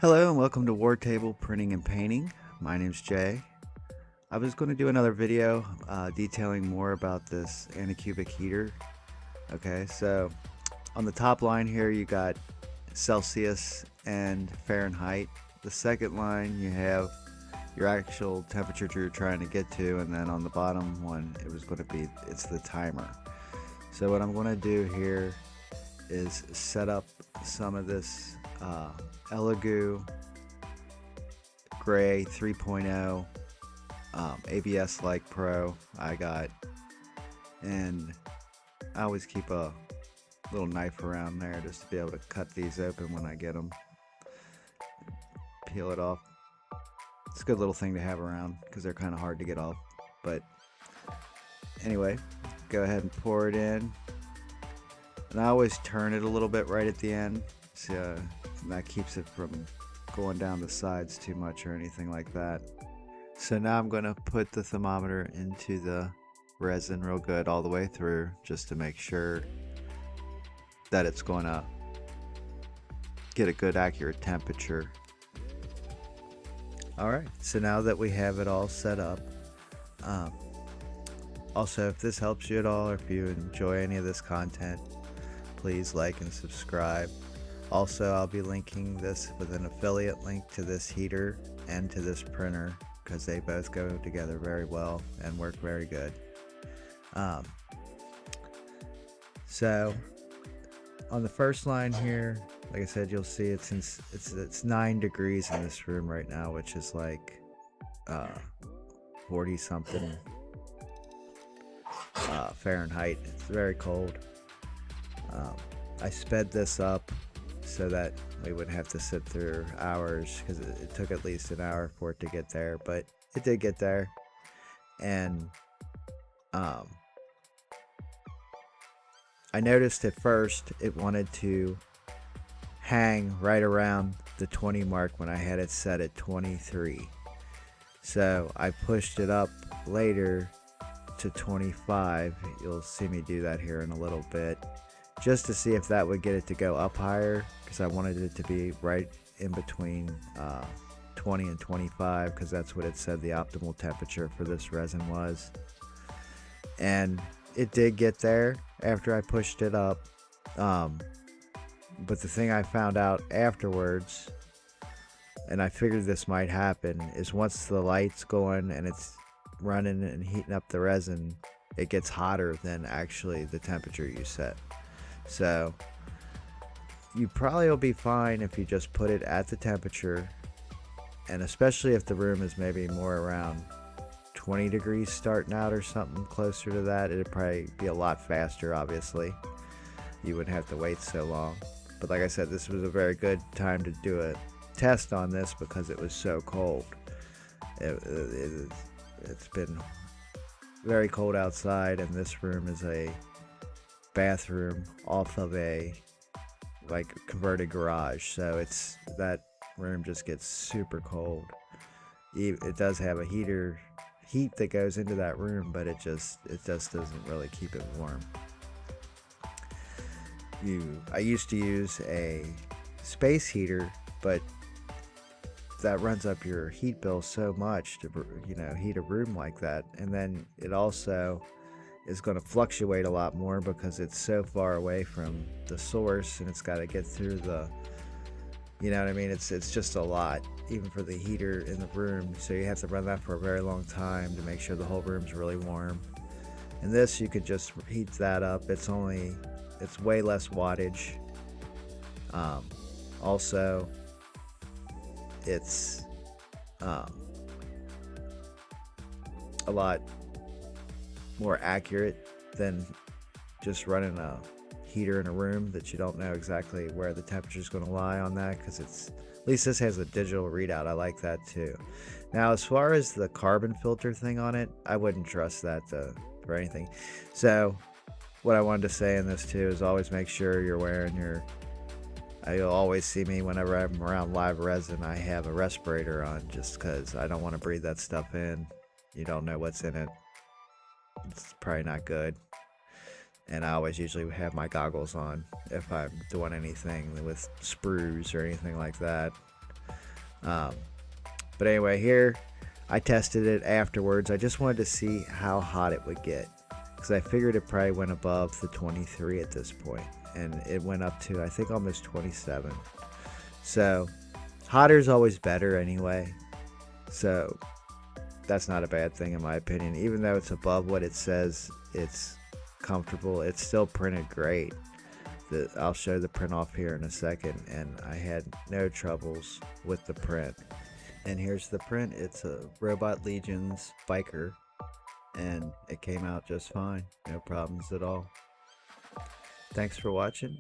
Hello and welcome to War Table Printing and Painting. My name's Jay. I was going to do another video detailing more about this Anycubic heater. Okay, so on the top line here you got Celsius and Fahrenheit. The second line you have your actual temperature you're trying to get to, and then on the bottom one it's the timer. So what I'm going to do here is set up some of this Elegoo Gray 3.0 ABS like Pro I got, and I always keep a little knife around there just to be able to cut these open when I get them, peel it off. It's a good little thing to have around because they're kind of hard to get off. But anyway, go ahead and pour it in, and I always turn it a little bit right at the end, so that keeps it from going down the sides too much or anything like that. So now I'm going to put the thermometer into the resin real good all the way through, just to make sure that it's going to get a good accurate temperature. Alright, so now that we have it all set up, also if this helps you at all, or if you enjoy any of this content, please like and subscribe. Also, I'll be linking this with an affiliate link to this heater and to this printer, because they both go together very well and work very good. So on the first line here, like I said, you'll see it's 9 degrees in this room right now, which is like 40 something Fahrenheit. It's very cold. I sped this up so that we wouldn't have to sit through hours, because it took at least an hour for it to get there, but it did get there. And I noticed at first it wanted to hang right around the 20 mark when I had it set at 23. So I pushed it up later to 25. You'll see me do that here in a little bit, just to see if that would get it to go up higher, because I wanted it to be right in between 20 and 25, because that's what it said the optimal temperature for this resin was. And it did get there after I pushed it up, but the thing I found out afterwards, and I figured this might happen, is once the light's going and it's running and heating up the resin, it gets hotter than actually the temperature you set. So you probably will be fine if you just put it at the temperature, and especially if the room is maybe more around 20 degrees starting out or something closer to that, it'd probably be a lot faster. Obviously you wouldn't have to wait so long, but like I said, this was a very good time to do a test on this because it was so cold. It's been very cold outside, and this room is a bathroom off of a converted garage, so that room just gets super cold. It does have a heat that goes into that room, but it just doesn't really keep it warm. I used to use a space heater, but that runs up your heat bill so much to heat a room like that, and then it also is going to fluctuate a lot more because it's so far away from the source, and it's got to get through the, you know what I mean, it's just a lot, even for the heater in the room. So you have to run that for a very long time to make sure the whole room's really warm. And this, you could just heat that up. It's way less wattage. Also it's a lot more accurate than just running a heater in a room that you don't know exactly where the temperature is going to lie on that, because at least this has a digital readout. I like that too. Now, as far as the carbon filter thing on it, I wouldn't trust that for anything. So what I wanted to say in this too is always make sure you're wearing you'll always see me whenever I'm around live resin, I have a respirator on, just because I don't want to breathe that stuff in. You don't know what's in it. It's probably not good. And I always usually have my goggles on if I'm doing anything with sprues or anything like that. Um, but anyway, here I tested it afterwards. I just wanted to see how hot it would get because I figured it probably went above the 23 at this point, and it went up to I think almost 27. So hotter is always better anyway. So that's not a bad thing in my opinion. Even though it's above what it says it's comfortable, it's still printed great. I'll show the print off here in a second, and I had no troubles with the print. And here's the print. It's a Robot Legions biker, and it came out just fine. No problems at all. Thanks for watching.